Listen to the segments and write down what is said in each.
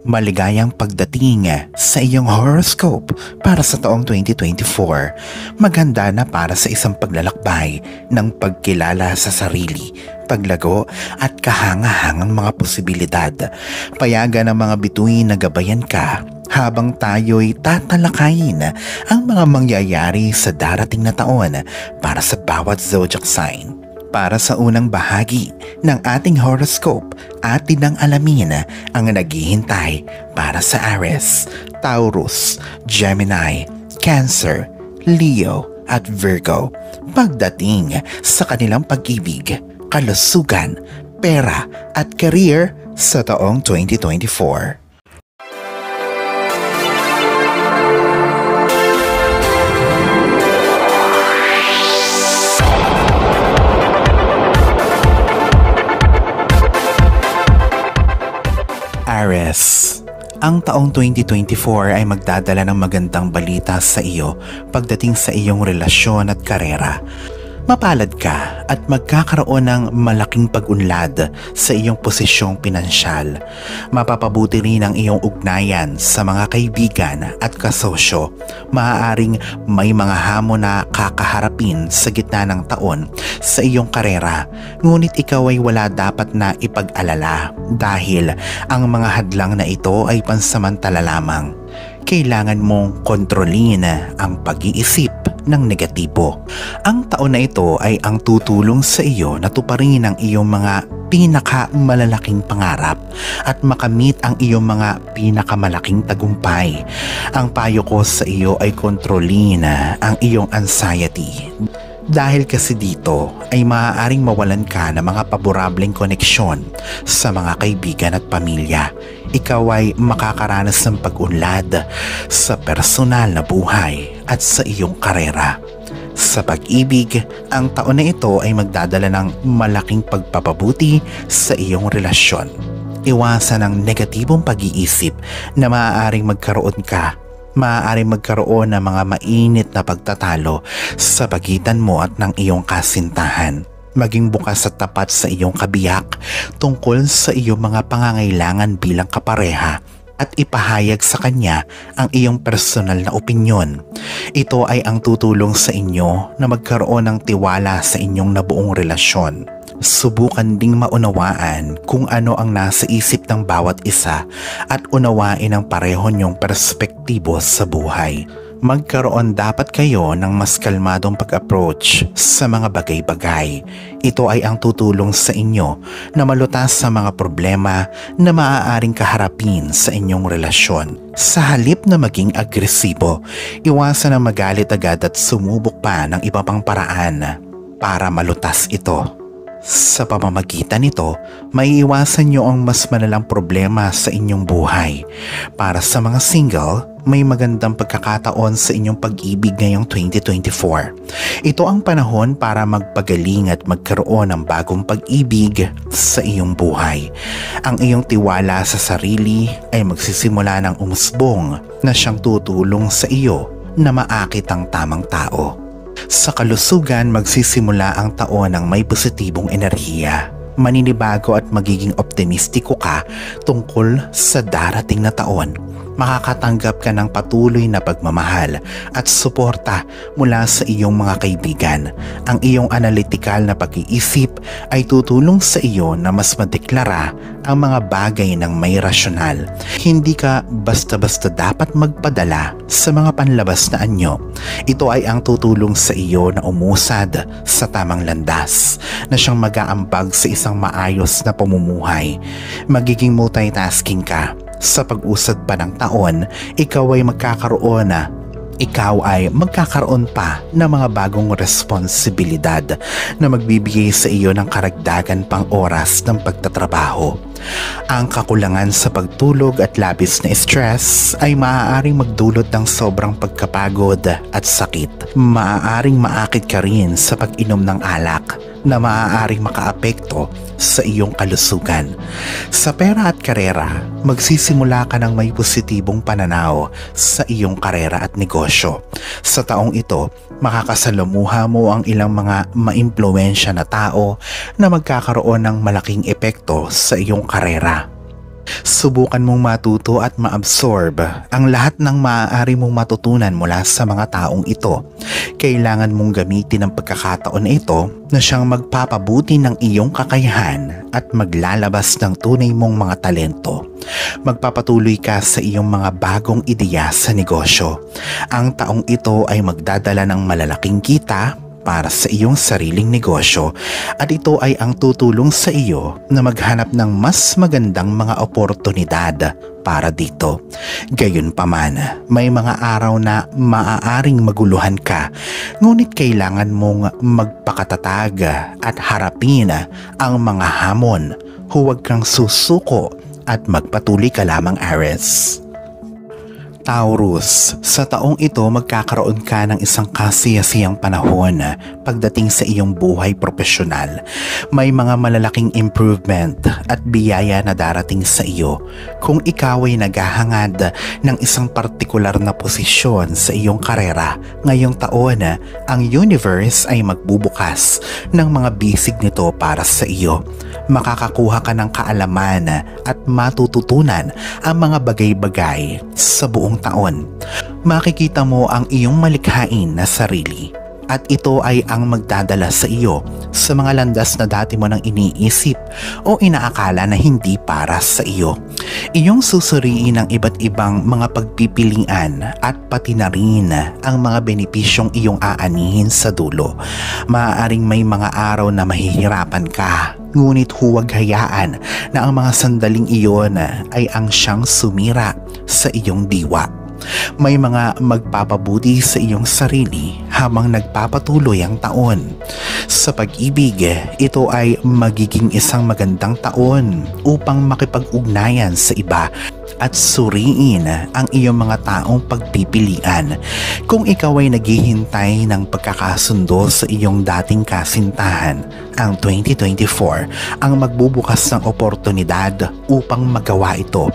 Maligayang pagdating sa iyong horoscope para sa taong 2024. Maganda na para sa isang paglalakbay ng pagkilala sa sarili, paglago at kahangahangang mga posibilidad. Payagan ng mga bituin na gabayan ka habang tayo'y tatalakayin ang mga mangyayari sa darating na taon para sa bawat zodiac sign. Para sa unang bahagi ng ating horoscope, atin nang alamin ang naghihintay para sa Aries, Taurus, Gemini, Cancer, Leo at Virgo pagdating sa kanilang pag-ibig, kalusugan, pera at career sa taong 2024. Aries, ang taong 2024 ay magdadala ng magandang balita sa iyo pagdating sa iyong relasyon at karera. Mapalad ka at magkakaroon ng malaking pag-unlad sa iyong posisyong pinansyal. Mapapabuti rin ang iyong ugnayan sa mga kaibigan at kasosyo. Maaaring may mga hamon na kakaharapin sa gitna ng taon sa iyong karera. Ngunit ikaw ay wala dapat na ipag-alala dahil ang mga hadlang na ito ay pansamantala lamang. Kailangan mong kontrolin ang pag-iisip ng negatibo. Ang taon na ito ay ang tutulong sa iyo na tuparin ang iyong mga pinakamalalaking pangarap at makamit ang iyong mga pinakamalaking tagumpay. Ang payo ko sa iyo ay kontrolin ang iyong anxiety. Dahil kasi dito ay maaaring mawalan ka ng mga paborableng koneksyon sa mga kaibigan at pamilya. Ikaw ay makakaranas ng pag-unlad sa personal na buhay at sa iyong karera. Sa pag-ibig, ang taon na ito ay magdadala ng malaking pagpapabuti sa iyong relasyon. Iwasan ang negatibong pag-iisip na maaaring magkaroon ng mga mainit na pagtatalo sa pagitan mo at ng iyong kasintahan. Maging bukas at tapat sa iyong kabiyak tungkol sa iyong mga pangangailangan bilang kapareha at ipahayag sa kanya ang iyong personal na opinyon. Ito ay ang tutulong sa inyo na magkaroon ng tiwala sa inyong nabuong relasyon. Subukan ding maunawaan kung ano ang nasa isip ng bawat isa at unawain ang pareho niyong perspektibo sa buhay. Magkaroon dapat kayo ng mas kalmadong pag-approach sa mga bagay-bagay. Ito ay ang tutulong sa inyo na malutas sa mga problema na maaaring kaharapin sa inyong relasyon. Sa halip na maging agresibo, iwasan ang magalit agad at sumubok pa ng iba pang paraan para malutas ito. Sa pamamagitan nito, maiiwasan nyo ang mas malalang problema sa inyong buhay. Para sa mga single, may magandang pagkakataon sa inyong pag-ibig ngayong 2024. Ito ang panahon para magpagaling at magkaroon ng bagong pag-ibig sa iyong buhay. Ang iyong tiwala sa sarili ay magsisimula ng umusbong na siyang tutulong sa iyo na maakit ang tamang tao. Sa kalusugan, magsisimula ang taon ng may positibong enerhiya. Maninibago at magiging optimistiko ka tungkol sa darating na taon. Makakatanggap ka ng patuloy na pagmamahal at suporta mula sa iyong mga kaibigan. Ang iyong analytical na pag-iisip ay tutulong sa iyo na mas madeklara ang mga bagay ng may rasyonal. Hindi ka basta-basta dapat magpadala sa mga panlabas na anyo. Ito ay ang tutulong sa iyo na umusad sa tamang landas, na siyang mag-aambag sa isang maayos na pamumuhay. Magiging multitasking ka. Sa pag-usad pa ng taon, ikaw ay magkakaroon pa ng mga bagong responsibilidad na magbibigay sa iyo ng karagdagan pang oras ng pagtatrabaho. Ang kakulangan sa pagtulog at labis na stress ay maaaring magdulot ng sobrang pagkapagod at sakit. Maaaring maakit ka rin sa pag-inom ng alak na maaaring makaapekto sa iyong kalusugan. Sa pera at karera, magsisimula ka ng may positibong pananaw sa iyong karera at negosyo. Sa taong ito, makakasalamuha mo ang ilang mga maimpluwensya na tao na magkakaroon ng malaking epekto sa iyong karera. Subukan mong matuto at maabsorb ang lahat ng maaari mong matutunan mula sa mga taong ito. Kailangan mong gamitin ang pagkakataon na ito na siyang magpapabuti ng iyong kakayahan at maglalabas ng tunay mong mga talento. Magpapatuloy ka sa iyong mga bagong ideya sa negosyo. Ang taong ito ay magdadala ng malalaking kita para sa iyong sariling negosyo at ito ay ang tutulong sa iyo na maghanap ng mas magandang mga oportunidad para dito. Gayunpaman, may mga araw na maaaring maguluhan ka, ngunit kailangan mong magpakatatag at harapin ang mga hamon. Huwag kang susuko at magpatuloy ka lamang, Aries. Taurus, sa taong ito magkakaroon ka ng isang kasiyasiyang panahon pagdating sa iyong buhay profesional. May mga malalaking improvement at biyaya na darating sa iyo kung ikaw ay naghahangad ng isang partikular na posisyon sa iyong karera. Ngayong taon, ang universe ay magbubukas ng mga bisig nito para sa iyo. Makakakuha ka ng kaalaman at matututunan ang mga bagay-bagay sa buong taon. Makikita mo ang iyong malikhain na sarili at ito ay ang magdadala sa iyo sa mga landas na dati mo nang iniisip o inaakala na hindi para sa iyo. Iyong susuriin ang iba't ibang mga pagpipilian at pati na rin ang mga benepisyong iyong aanihin sa dulo. Maaaring may mga araw na mahihirapan ka, ngunit huwag hayaan na ang mga sandaling iyon ay ang siyang sumira sa iyong diwa. May mga magpapabuti sa iyong sarili habang nagpapatuloy ang taon. Sa pag-ibig, ito ay magiging isang magandang taon upang makipag-ugnayan sa iba at suriin ang iyong mga taong pagpipilian. Kung ikaw ay naghihintay ng pagkakasundo sa iyong dating kasintahan, ang 2024 ang magbubukas ng oportunidad upang magawa ito.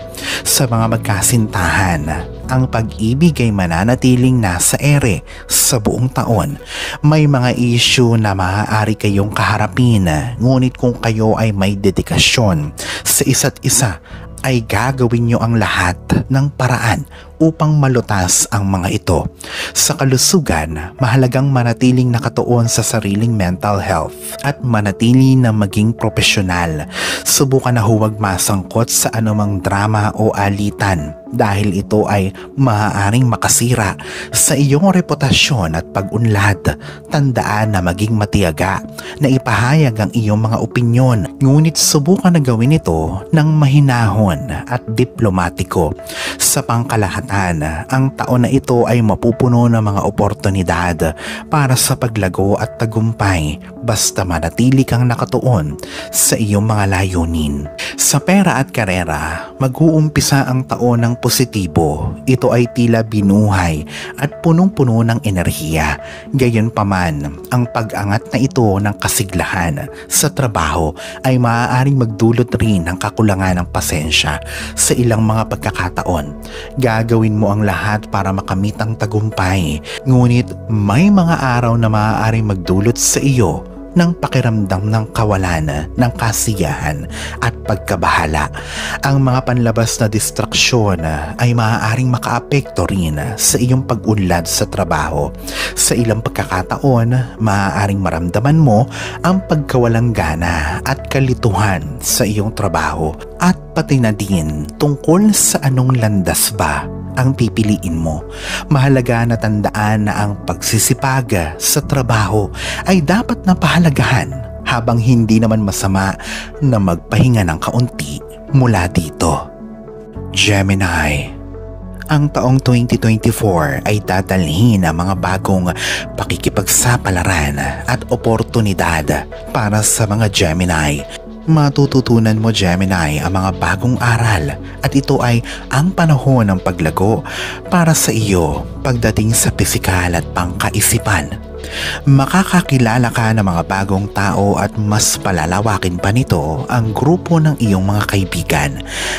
Sa mga magkasintahan, ang pag-ibig ay mananatiling nasa ere sa buong taon. May mga issue na maaari kayong kaharapin, ngunit kung kayo ay may dedikasyon sa isa't isa, ay gagawin nyo ang lahat ng paraan upang malutas ang mga ito. Sa kalusugan, mahalagang manatiling nakatuon sa sariling mental health at manatili na maging profesional. Subukan na huwag masangkot sa anumang drama o alitan dahil ito ay maaaring makasira sa iyong reputasyon at pag-unlad. Tandaan na maging matiyaga, na ipahayag ang iyong mga opinyon, ngunit subukan na gawin ito ng mahinahon at diplomatiko. Sa pangkalahatan, ang taon na ito ay mapupuno ng mga oportunidad para sa paglago at tagumpay basta manatili kang nakatuon sa iyong mga layunin. Sa pera at karera, mag-uumpisa ang taon ng positibo. Ito ay tila binuhay at punong-puno ng enerhiya. Gayunpaman, ang pag-angat na ito ng kasiglahan sa trabaho ay maaaring magdulot rin ng kakulangan ng pasensya sa ilang mga pagkakataon. Gagawin mo ang lahat para makamit ang tagumpay, ngunit may mga araw na maaaring magdulot sa iyo ng pakiramdam ng kawalan ng kasiyahan at pagkabahala. Ang mga panlabas na distraksyon ay maaaring makaapekto rin sa iyong pag-unlad sa trabaho. Sa ilang pagkakataon, maaaring maramdaman mo ang pagkawalang gana at kalituhan sa iyong trabaho at pati na din tungkol sa anong landas ba ang pipiliin mo. Mahalaga na tandaan na ang pagsisipag sa trabaho ay dapat na pahalagahan, habang hindi naman masama na magpahinga ng kaunti mula dito. Gemini, ang taong 2024 ay dadalhin ang mga bagong pakikipagsapalaran at oportunidad para sa mga Gemini. Matututunan mo, Gemini, ang mga bagong aral at ito ay ang panahon ng paglago para sa iyo pagdating sa pisikal at pangkaisipan. Makakakilala ka ng mga bagong tao at mas palalawakin pa nito ang grupo ng iyong mga kaibigan.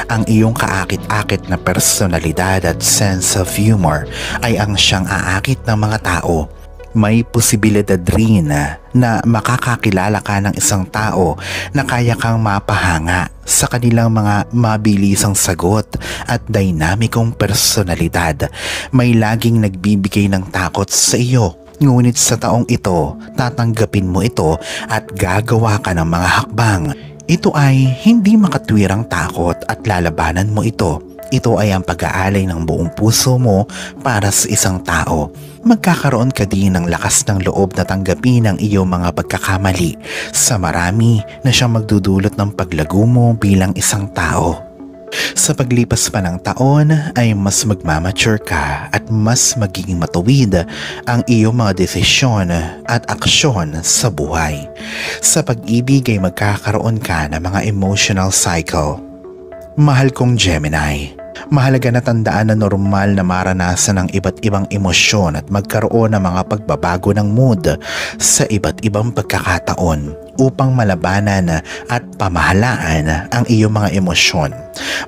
Ang iyong kaakit-akit na personalidad at sense of humor ay ang siyang aakit ng mga tao. May posibilidad rin na makakakilala ka ng isang tao na kaya kang mapahanga sa kanilang mga mabilisang sagot at dynamikong personalidad. May laging nagbibigay ng takot sa iyo. Ngunit sa taong ito, tatanggapin mo ito at gagawa ka ng mga hakbang. Ito ay hindi makatwirang takot at lalabanan mo ito. Ito ay ang pag-aalay ng buong puso mo para sa isang tao. Magkakaroon ka din ng lakas ng loob na tanggapin ang iyong mga pagkakamali sa marami na siyang magdudulot ng paglago mo bilang isang tao. Sa paglipas pa ng taon ay mas magmamature ka at mas magiging matuwid ang iyong mga desisyon at aksyon sa buhay. Sa pag-ibig ay magkakaroon ka ng mga emotional cycle. Mahal kong Gemini, mahalaga na tandaan na normal na maranasan ng iba't ibang emosyon at magkaroon ng mga pagbabago ng mood sa iba't ibang pagkakataon upang malabanan at pamahalaan ang iyong mga emosyon.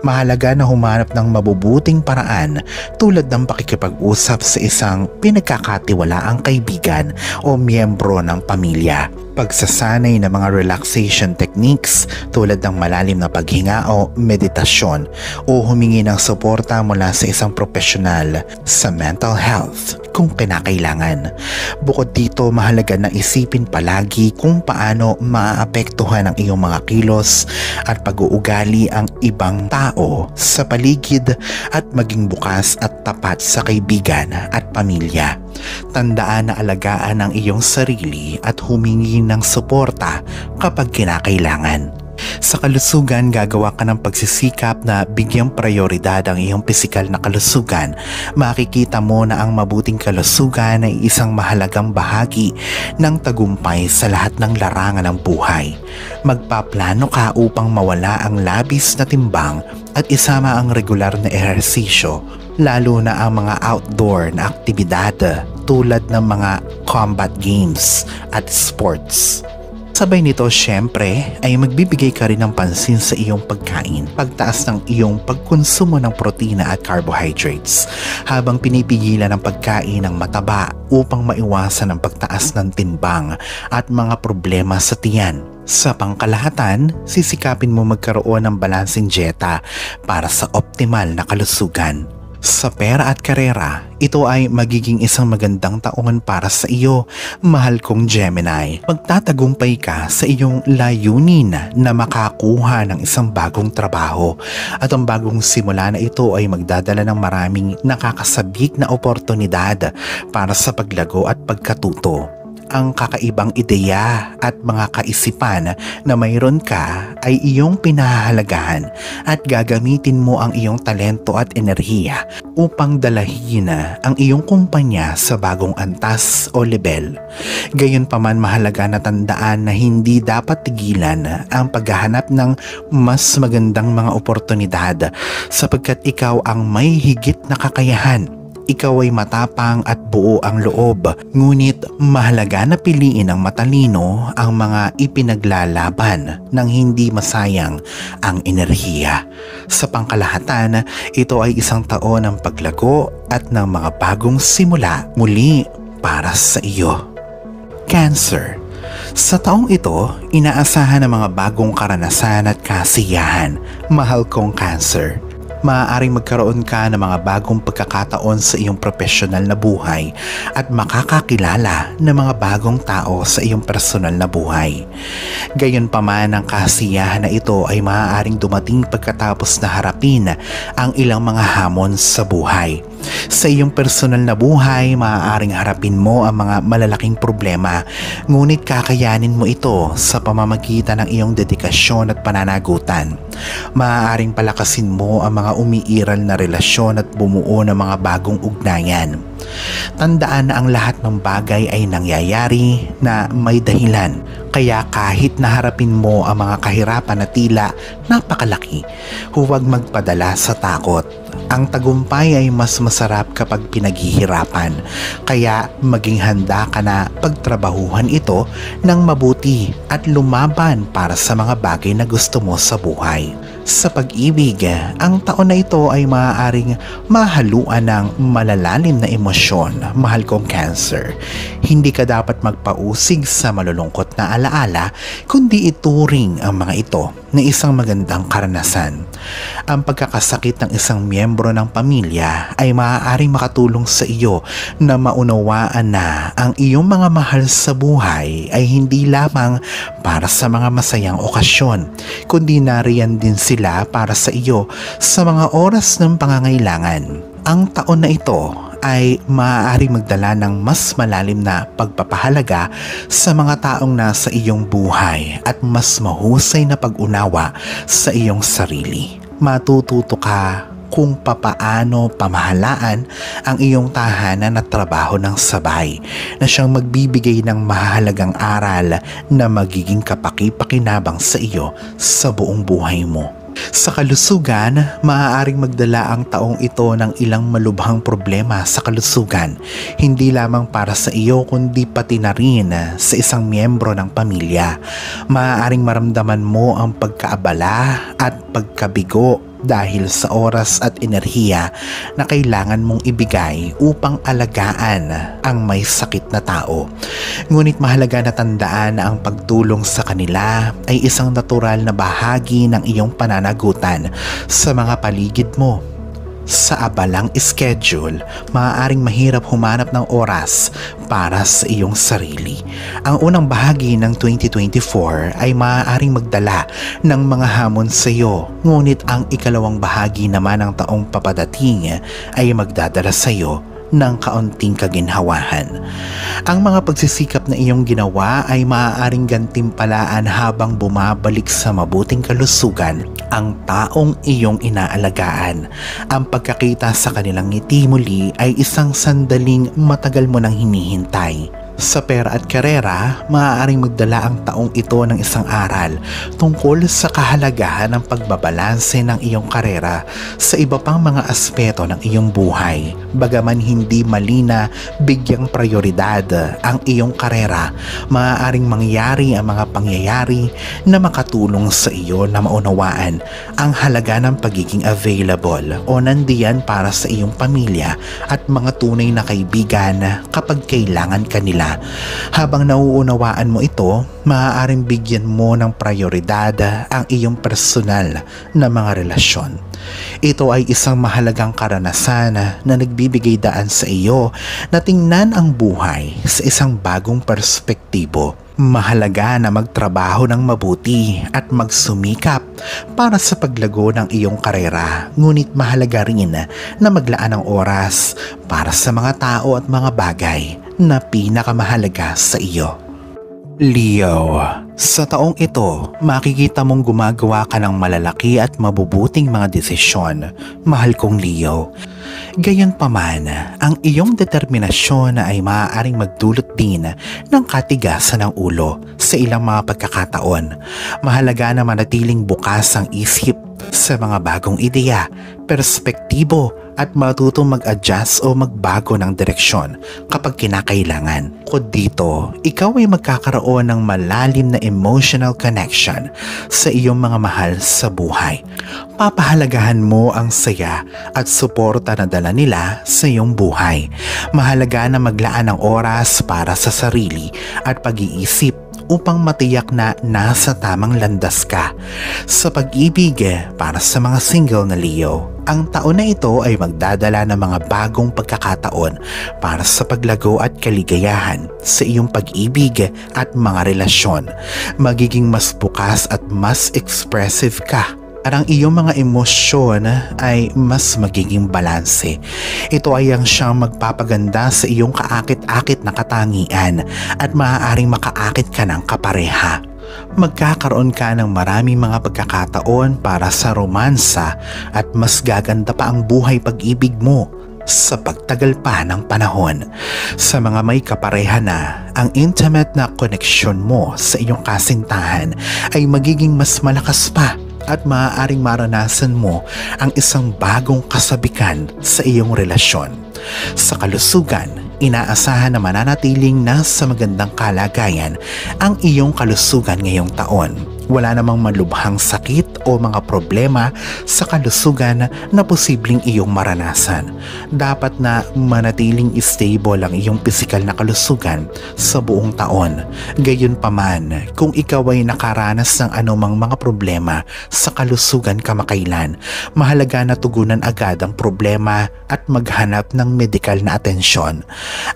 Mahalaga na humanap ng mabubuting paraan tulad ng pakikipag-usap sa isang pinagkakatiwalaang kaibigan o miyembro ng pamilya. Pagsasanay ng mga relaxation techniques tulad ng malalim na paghinga o meditasyon o humingi ng suporta mula sa isang profesional sa mental health kung kinakailangan. Bukod dito, mahalaga na isipin palagi kung paano maaapektuhan ang iyong mga kilos at pag-uugali ang ibang tao sa paligid at maging bukas at tapat sa kaibigan at pamilya. Tandaan na alagaan ang iyong sarili at humingi ng suporta kapag kinakailangan. Sa kalusugan, gagawa ka ng pagsisikap na bigyang prioridad ang iyong pisikal na kalusugan. Makikita mo na ang mabuting kalusugan ay isang mahalagang bahagi ng tagumpay sa lahat ng larangan ng buhay. Magpaplano ka upang mawala ang labis na timbang at isama ang regular na ehersisyo, lalo na ang mga outdoor na aktibidad tulad ng mga combat games at sports. Sabay nito, syempre, ay magbibigay ka rin ng pansin sa iyong pagkain, pagtaas ng iyong pagkonsumo ng protina at carbohydrates, habang pinipigilan ang pagkain ng mataba upang maiwasan ang pagtaas ng timbang at mga problema sa tiyan. Sa pangkalahatan, sisikapin mo magkaroon ng balansing dieta para sa optimal na kalusugan. Sa pera at karera, ito ay magiging isang magandang taon para sa iyo, mahal kong Gemini. Magtatagumpay ka sa iyong layunin na makakuha ng isang bagong trabaho at ang bagong simula na ito ay magdadala ng maraming nakakasabik na oportunidad para sa paglago at pagkatuto. Ang kakaibang ideya at mga kaisipan na mayroon ka ay iyong pinahahalagahan at gagamitin mo ang iyong talento at enerhiya upang dalahin ang iyong kumpanya sa bagong antas o level. Gayunpaman, mahalaga na tandaan na hindi dapat tigilan ang paghahanap ng mas magandang mga oportunidad sapagkat ikaw ang may higit na kakayahan. Ikaw ay matapang at buo ang loob, ngunit mahalaga na piliin ng matalino ang mga ipinaglalaban nang hindi masayang ang enerhiya. Sa pangkalahatan, ito ay isang taon ng paglago at ng mga bagong simula muli para sa iyo. Cancer. Sa taong ito, inaasahan ng mga bagong karanasan at kasiyahan, mahal kong Cancer. Maaaring magkaroon ka ng mga bagong pagkakataon sa iyong profesional na buhay at makakakilala ng mga bagong tao sa iyong personal na buhay. Gayunpaman, ang kasiyahan na ito ay maaaring dumating pagkatapos na harapin ang ilang mga hamon sa buhay. Sa iyong personal na buhay, maaaring harapin mo ang mga malalaking problema, ngunit kakayanin mo ito sa pamamagitan ng iyong dedikasyon at pananagutan. Maaaring palakasin mo ang mga umiiral na relasyon at bumuo ng mga bagong ugnayan. Tandaan na ang lahat ng bagay ay nangyayari na may dahilan, kaya kahit naharapin mo ang mga kahirapan na tila napakalaki, huwag magpadala sa takot. Ang tagumpay ay mas masarap kapag pinaghihirapan, kaya maging handa ka na pagtrabahuhan ito ng mabuti at lumaban para sa mga bagay na gusto mo sa buhay. Sa pag-ibig, ang taon na ito ay maaaring mahaluan ng malalalim na emosyon, mahal kong Cancer. Hindi ka dapat magpausig sa malulungkot na alaala, kundi ituring ang mga ito na isang magandang karanasan. Ang pagkakasakit ng isang miyembro ng pamilya ay maaaring makatulong sa iyo na maunawaan na ang iyong mga mahal sa buhay ay hindi lamang para sa mga masayang okasyon, kundi nariyan din sila para sa iyo sa mga oras ng pangangailangan. Ang taon na ito ay maaaring magdala ng mas malalim na pagpapahalaga sa mga taong nasa iyong buhay at mas mahusay na pag-unawa sa iyong sarili. Matututo ka kung papaano pamahalaan ang iyong tahanan at trabaho ng sabay na siyang magbibigay ng mahalagang aral na magiging kapaki-pakinabang sa iyo sa buong buhay mo. Sa kalusugan, maaaring magdala ang taong ito ng ilang malubhang problema sa kalusugan, hindi lamang para sa iyo kundi pati na rin sa isang miyembro ng pamilya. Maaaring maramdaman mo ang pagkaabala at pagkabigo dahil sa oras at enerhiya na kailangan mong ibigay upang alagaan ang may sakit na tao. Ngunit mahalaga na tandaan na ang pagtulong sa kanila ay isang natural na bahagi ng iyong pananagutan sa mga paligid mo. Sa abalang schedule, maaaring mahirap humanap ng oras para sa iyong sarili. Ang unang bahagi ng 2024 ay maaaring magdala ng mga hamon sa iyo, ngunit ang ikalawang bahagi naman ng taong papadating ay magdadala sa iyo ng kaunting kaginhawahan. Ang mga pagsisikap na iyong ginawa ay maaaring gantimpalaan habang bumabalik sa mabuting kalusugan ang taong iyong inaalagaan. Ang pagkakita sa kanilang ngiti muli ay isang sandaling matagal mo nang hinihintay. Sa pera at karera, maaaring magdala ang taong ito ng isang aral tungkol sa kahalagahan ng pagbabalanse ng iyong karera sa iba pang mga aspeto ng iyong buhay. Bagaman hindi mali na bigyang prioridad ang iyong karera, maaaring mangyari ang mga pangyayari na makatulong sa iyo na maunawaan ang halaga ng pagiging available o nandiyan para sa iyong pamilya at mga tunay na kaibigan kapag kailangan kanila. Habang nauunawaan mo ito, maaaring bigyan mo ng prioridad ang iyong personal na mga relasyon. Ito ay isang mahalagang karanasan na nagbibigay daan sa iyo na tingnan ang buhay sa isang bagong perspektibo. Mahalaga na magtrabaho ng mabuti at magsumikap para sa paglago ng iyong karera, ngunit mahalaga rin na maglaan ng oras para sa mga tao at mga bagay na pinakamahalaga sa iyo. Leo, sa taong ito, makikita mong gumagawa ka ng malalaki at mabubuting mga desisyon, mahal kong Leo. Gayunpaman, ang iyong determinasyon ay maaaring magdulot din ng katigasan ng ulo sa ilang mga pagkakataon. Mahalaga na manatiling bukas ang isip sa mga bagong ideya, perspektibo at matutong mag-adjust o magbago ng direksyon kapag kinakailangan. Kung dito, ikaw ay magkakaroon ng malalim na emotional connection sa iyong mga mahal sa buhay. Papahalagahan mo ang saya at suporta na dala nila sa iyong buhay. Mahalaga na maglaan ng oras para sa sarili at pag-iisip upang matiyak na nasa tamang landas ka. Sa pag-ibig, para sa mga single na Leo, ang taon na ito ay magdadala ng mga bagong pagkakataon para sa paglago at kaligayahan sa iyong pag-ibig at mga relasyon. Magiging mas bukas at mas expressive ka at ang iyong mga emosyon ay mas magiging balanse. Ito ay ang siyang magpapaganda sa iyong kaakit-akit na katangian at maaaring makaakit ka ng kapareha. Magkakaroon ka ng maraming mga pagkakataon para sa romansa at mas gaganda pa ang buhay pag-ibig mo sa pagtagal pa ng panahon. Sa mga may kapareha na, ang intimate na koneksyon mo sa iyong kasintahan ay magiging mas malakas pa at maaaring maranasan mo ang isang bagong kasabikan sa iyong relasyon. Sa kalusugan, inaasahan na mananatiling nasa magandang kalagayan ang iyong kalusugan ngayong taon. Wala namang malubhang sakit o mga problema sa kalusugan na posibleng iyong maranasan. Dapat na manatiling stable ang iyong pisikal na kalusugan sa buong taon. Gayunpaman, kung ikaw ay nakaranas ng anumang mga problema sa kalusugan kamakailan, mahalaga na tugunan agad ang problema at maghanap ng medikal na atensyon.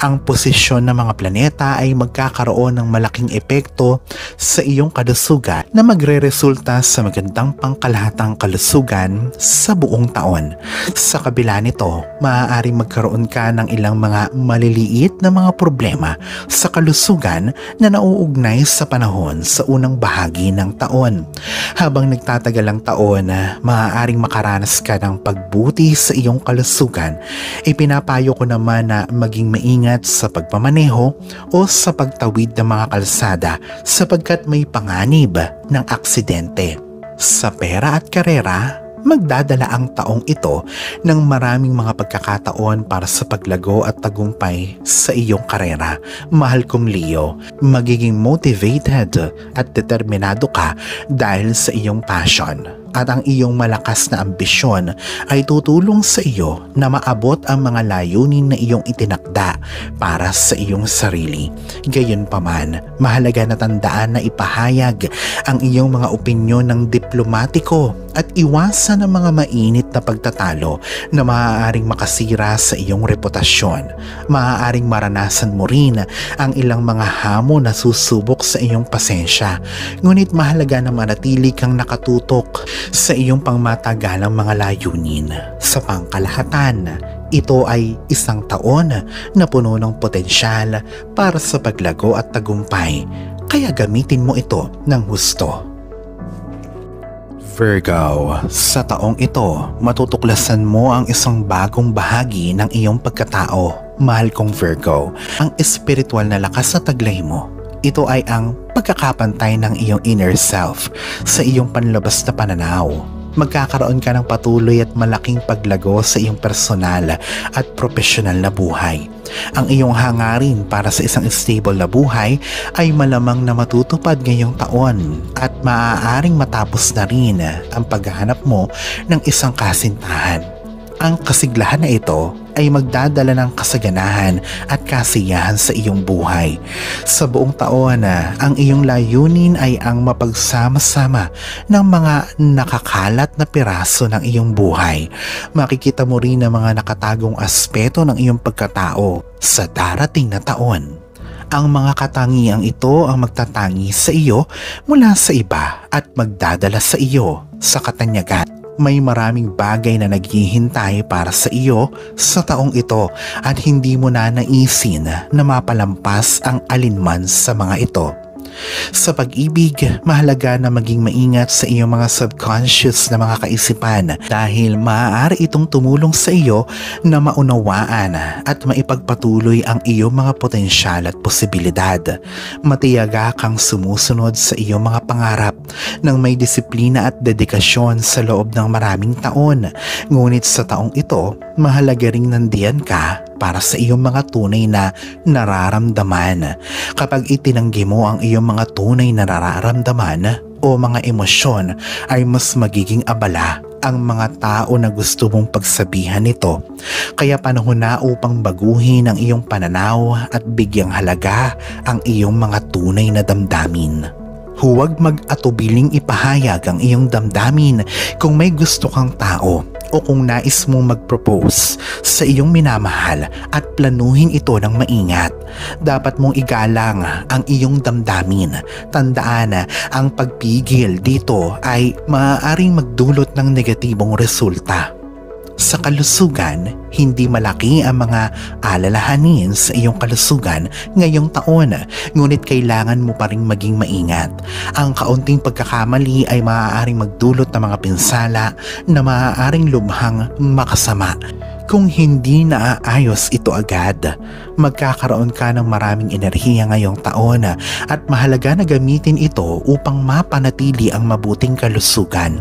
Ang posisyon ng mga planeta ay magkakaroon ng malaking epekto sa iyong kalusugan na magreresulta sa magandang pangkalahatang kalusugan sa buong taon. Sa kabila nito, maaaring magkaroon ka ng ilang mga maliliit na mga problema sa kalusugan na nauugnay sa panahon sa unang bahagi ng taon. Habang nagtatagal ang taon, maaaring makaranas ka ng pagbuti sa iyong kalusugan. Ipinapayo ko naman na maging maingat sa pagpamaneho o sa pagtawid ng mga kalsada sapagkat may panganib ng aksidente. Sa pera at karera, magdadala ang taong ito ng maraming mga pagkakataon para sa paglago at tagumpay sa iyong karera. Mahal kong Leo, magiging motivated at determinado ka dahil sa iyong passion. At ang iyong malakas na ambisyon ay tutulong sa iyo na maabot ang mga layunin na iyong itinakda para sa iyong sarili. Gayunpaman, mahalaga na tandaan na ipahayag ang iyong mga opinyon ng diplomatiko at iwasan ang mga mainit na pagtatalo na maaaring makasira sa iyong reputasyon. Maaaring maranasan mo rin ang ilang mga hamon na susubok sa iyong pasensya. Ngunit mahalaga na manatili kang nakatutok sa iyong pangmatagalang mga layunin. Sa pangkalahatan, ito ay isang taon na puno ng potensyal para sa paglago at tagumpay, kaya gamitin mo ito ng husto. Virgo, sa taong ito, matutuklasan mo ang isang bagong bahagi ng iyong pagkatao. Mahal kong Virgo, ang espiritual na lakas na taglay mo. Ito ay ang pagkakapantay ng iyong inner self sa iyong panlabas na pananaw. Magkakaroon ka ng patuloy at malaking paglago sa iyong personal at profesional na buhay. Ang iyong hangarin para sa isang stable na buhay ay malamang na matutupad ngayong taon at maaaring matapos na rin ang paghahanap mo ng isang kasintahan. Ang kasiglahan na ito ay magdadala ng kasaganahan at kasiyahan sa iyong buhay. Sa buong taon, ang iyong layunin ay ang mapagsama-sama ng mga nakakalat na piraso ng iyong buhay. Makikita mo rin ang mga nakatagong aspeto ng iyong pagkatao sa darating na taon. Ang mga katangiang ito ang magtatangi sa iyo mula sa iba at magdadala sa iyo sa katanyagan. May maraming bagay na naghihintay para sa iyo sa taong ito at hindi mo na naisin na mapalampas ang alinman sa mga ito. Sa pag-ibig, mahalaga na maging maingat sa iyong mga subconscious na mga kaisipan dahil maaari itong tumulong sa iyo na maunawaan at maipagpatuloy ang iyong mga potensyal at posibilidad. Matiyaga kang sumusunod sa iyong mga pangarap ng may disiplina at dedikasyon sa loob ng maraming taon. Ngunit sa taong ito, mahalaga ring nandiyan ka para sa iyong mga tunay na nararamdaman. Kapag itinanggi mo ang iyong mga tunay na nararamdaman o mga emosyon, ay mas magiging abala ang mga tao na gusto mong pagsabihan nito. Kaya panahon na upang baguhin ang iyong pananaw at bigyang halaga ang iyong mga tunay na damdamin. Huwag mag-atubiling ipahayag ang iyong damdamin kung may gusto kang tao o kung nais mong mag-propose sa iyong minamahal at planuhin ito ng maingat. Dapat mong igalang ang iyong damdamin. Tandaan, ang pagpigil dito ay maaaring magdulot ng negatibong resulta. Sa kalusugan, hindi malaki ang mga alalahanin sa iyong kalusugan ngayong taon, ngunit kailangan mo pa ring maging maingat. Ang kaunting pagkakamali ay maaaring magdulot ng mga pinsala na maaaring lubhang makasama. Kung hindi naaayos ito agad, magkakaroon ka ng maraming enerhiya ngayong taon at mahalaga na gamitin ito upang mapanatili ang mabuting kalusugan.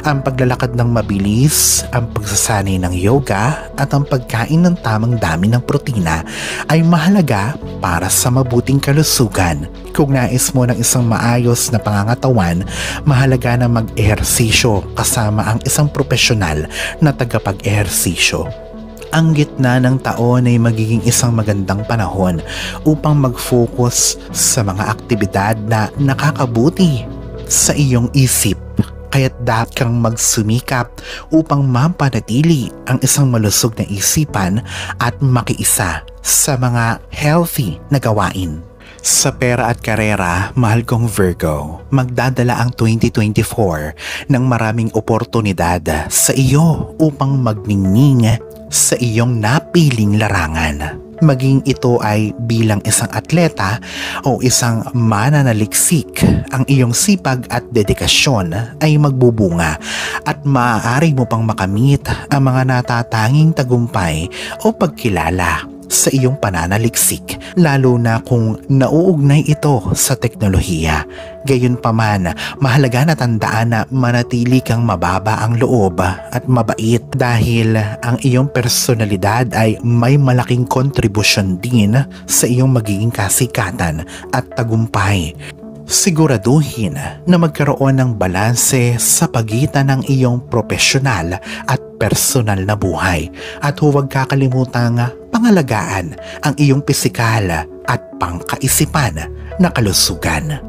Ang paglalakad ng mabilis, ang pagsasanay ng yoga at ang pagkain ng tamang dami ng protina ay mahalaga para sa mabuting kalusugan. Kung nais mo ng isang maayos na pangangatawan, mahalaga na mag-ehersisyo kasama ang isang profesional na tagapag-ehersisyo. Ang gitna ng taon ay magiging isang magandang panahon upang mag-focus sa mga aktibidad na nakakabuti sa iyong isip. Kaya't dapat kang magsumikap upang mapanatili ang isang malusog na isipan at makiisa sa mga healthy na gawain. Sa pera at karera, mahal kong Virgo, magdadala ang 2024 ng maraming oportunidad sa iyo upang magningning sa iyong napiling larangan. Maging ito ay bilang isang atleta o isang mananaliksik, ang iyong sipag at dedikasyon ay magbubunga at maaari mo pang makamit ang mga natatanging tagumpay o pagkilala sa iyong pananaliksik, lalo na kung nauugnay ito sa teknolohiya. Gayunpaman, mahalaga na tandaan na manatili kang mababa ang loob at mabait dahil ang iyong personalidad ay may malaking kontribusyon din sa iyong magiging kasikatan at tagumpay. Siguraduhin na magkaroon ng balanse sa pagitan ng iyong profesional at personal na buhay at huwag kakalimutang pangalagaan ang iyong pisikal at pangkaisipan na kalusugan.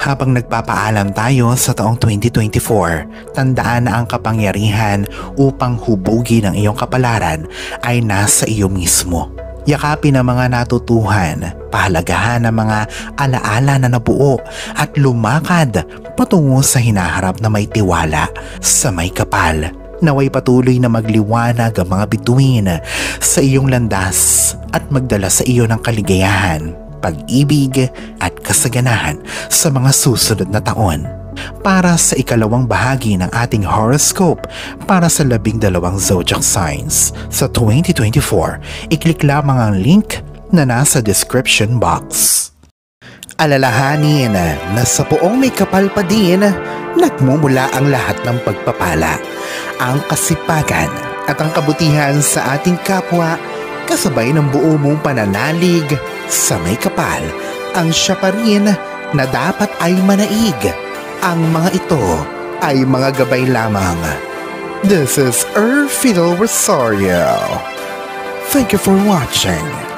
Habang nagpapaalam tayo sa taong 2024, tandaan na ang kapangyarihan upang hubugin ang iyong kapalaran ay nasa iyo mismo. Yakapin ang mga natutuhan, pahalagahan ang mga alaala na nabuo at lumakad patungo sa hinaharap na may tiwala sa may kapal. Naway patuloy na magliwanag ang mga bituin sa iyong landas at magdala sa iyo ng kaligayahan, pag-ibig at kasaganahan sa mga susunod na taon. Para sa ikalawang bahagi ng ating horoscope para sa 12 zodiac signs sa 2024, i-click lamang ang link na nasa description box. Alalahanin na sa poong may kapal pa din, nagmumula ang lahat ng pagpapala, ang kasipagan at ang kabutihan sa ating kapwa kasabay ng buo mong pananalig sa may kapal. Ang siya pa rin na dapat ay manaig. Ang mga ito ay mga gabay lamang. This is Erfidel Rosario. Thank you for watching.